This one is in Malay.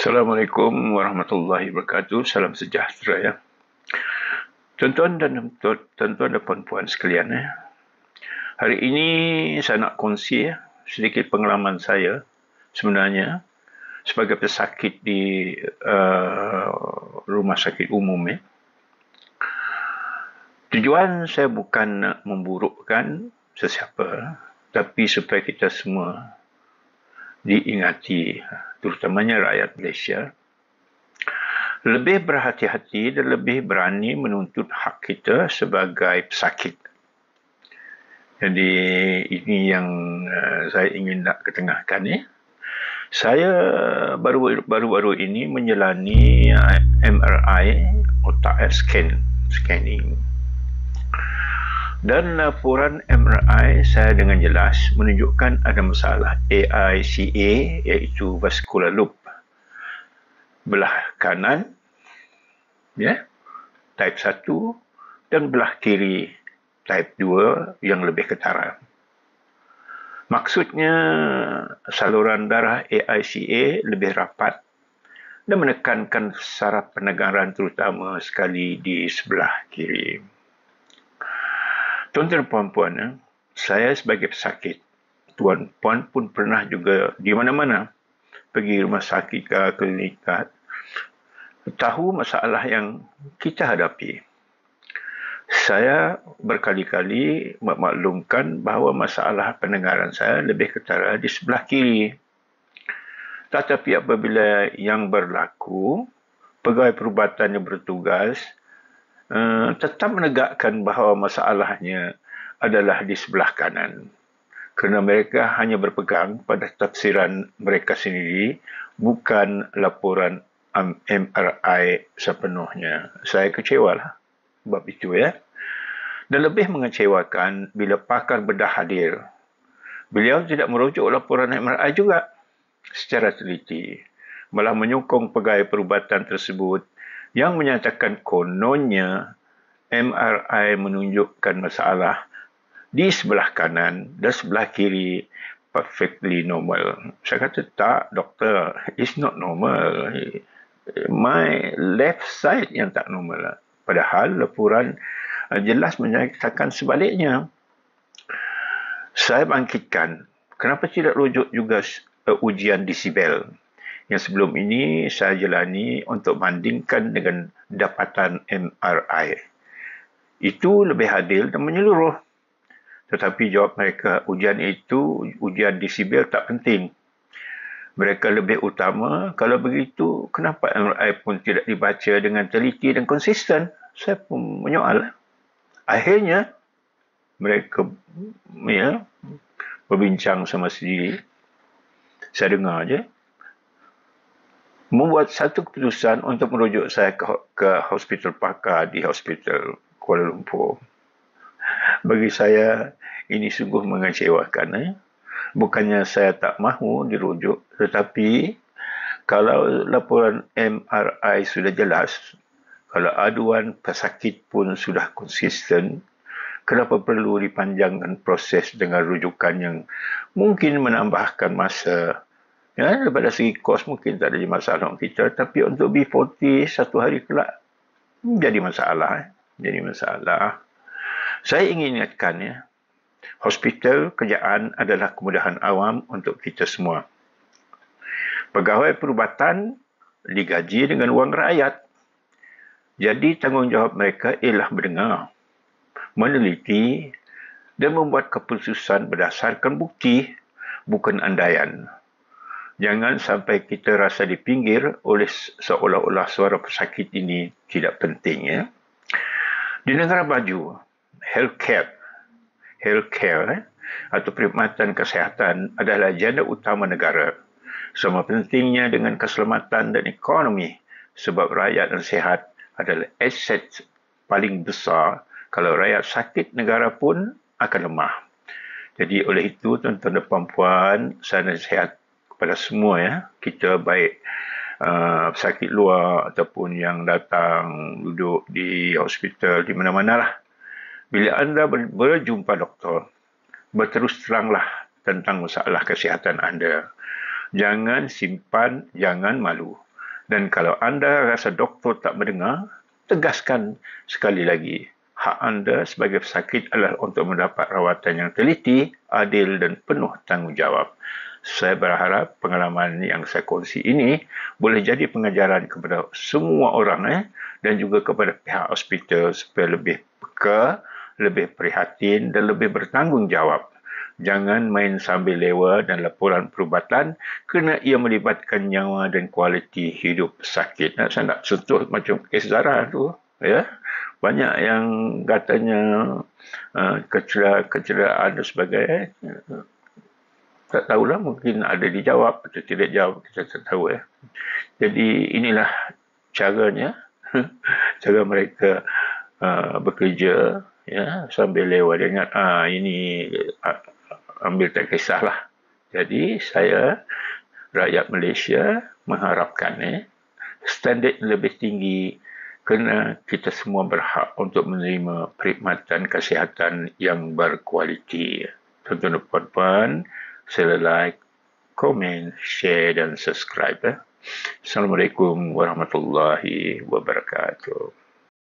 Assalamualaikum warahmatullahi wabarakatuh. Salam sejahtera ya. Tuan-tuan dan puan-puan sekalian ya. Hari ini saya nak kongsi sedikit pengalaman saya sebenarnya sebagai pesakit di rumah sakit umum ya. Tujuan saya bukan nak memburukkan sesiapa, tapi supaya kita semua diingati, terutamanya rakyat Malaysia, lebih berhati-hati dan lebih berani menuntut hak kita sebagai pesakit. Jadi ini yang saya ingin nak ketengahkan ya. Saya baru-baru ini menjalani MRI otak scanning. Dan laporan MRI saya dengan jelas menunjukkan ada masalah AICA, iaitu vascular loop belah kanan ya, type 1, dan belah kiri type 2 yang lebih ketara. Maksudnya saluran darah AICA lebih rapat dan menekankan saraf penegaran terutama sekali di sebelah kiri. Tuan-tuan dan puan-puan, saya sebagai pesakit, tuan-puan pun pernah juga di mana-mana pergi rumah sakit ke klinik, tahu masalah yang kita hadapi. Saya berkali-kali memaklumkan bahawa masalah pendengaran saya lebih ketara di sebelah kiri. Tetapi apabila yang berlaku, pegawai perubatan yang bertugas tetap menegakkan bahawa masalahnya adalah di sebelah kanan. Kerana mereka hanya berpegang pada tafsiran mereka sendiri, bukan laporan MRI sepenuhnya. Saya kecewalah sebab itu ya. Dan lebih mengecewakan bila pakar bedah hadir. Beliau tidak merujuk laporan MRI juga secara teliti, malah menyokong pegawai perubatan tersebut yang menyatakan kononnya MRI menunjukkan masalah di sebelah kanan dan sebelah kiri perfectly normal. Saya kata, tak doktor, it's not normal. My left side yang tak normal. Padahal laporan jelas menyatakan sebaliknya. Saya bangkitkan, kenapa tidak rujuk juga ujian desibel yang sebelum ini saya jalani untuk bandingkan dengan dapatan MRI. Itu lebih adil dan menyeluruh. Tetapi jawab mereka, ujian desibel tak penting. Mereka lebih utama, kalau begitu, kenapa MRI pun tidak dibaca dengan teliti dan konsisten? Saya pun menyoal. Akhirnya, mereka berbincang sama sendiri. Saya dengar je. Membuat satu keputusan untuk merujuk saya ke hospital pakar di hospital Kuala Lumpur. Bagi saya, ini sungguh mengecewakan. Bukannya saya tak mahu dirujuk, tetapi kalau laporan MRI sudah jelas, kalau aduan pesakit pun sudah konsisten, kenapa perlu dipanjangkan proses dengan rujukan yang mungkin menambahkan masa? Ya, daripada segi kos mungkin tak ada masalah untuk kita, tapi untuk B40 satu hari kelak jadi masalah. Saya ingin ingatkan ya, hospital kerjaan adalah kemudahan awam untuk kita semua. Pegawai perubatan digaji dengan wang rakyat. Jadi tanggungjawab mereka ialah mendengar, meneliti dan membuat keputusan berdasarkan bukti, bukan andaian. Jangan sampai kita rasa dipinggir oleh seolah-olah suara pesakit ini tidak penting ya. Di negara maju, healthcare atau perkhidmatan kesihatan adalah agenda utama negara. Sama pentingnya dengan keselamatan dan ekonomi, sebab rakyat yang sihat adalah aset paling besar. Kalau rakyat sakit, negara pun akan lemah. Jadi oleh itu, tuan-tuan dan puan-puan, saya nasihat kepada semua ya, kita baik pesakit luar ataupun yang datang duduk di hospital di mana-mana lah. Bila anda berjumpa doktor, berterus teranglah tentang masalah kesihatan anda. Jangan simpan, jangan malu. Dan kalau anda rasa doktor tak mendengar, tegaskan sekali lagi. Hak anda sebagai pesakit adalah untuk mendapat rawatan yang teliti, adil dan penuh tanggungjawab. Saya berharap pengalaman yang saya kongsi ini boleh jadi pengajaran kepada semua orang dan juga kepada pihak hospital supaya lebih peka, lebih prihatin dan lebih bertanggungjawab. Jangan main sambil lewa dan laporan perubatan kerana ia melibatkan nyawa dan kualiti hidup sakit. Saya nak sentuh macam kes Zara tu. Ya. Banyak yang katanya kecederaan dan sebagainya. Tak tahulah, mungkin ada dijawab atau tidak jawab, kita tak tahu. Jadi inilah caranya, cara mereka bekerja ya, sambil lewat. Dia ingat, ini ambil tak kisahlah. Jadi saya, rakyat Malaysia, mengharapkan standard lebih tinggi kerana kita semua berhak untuk menerima perkhidmatan kesihatan yang berkualiti. Tuan-tuan dan puan-puan, sila like, komen, share dan subscribe. Assalamualaikum warahmatullahi wabarakatuh.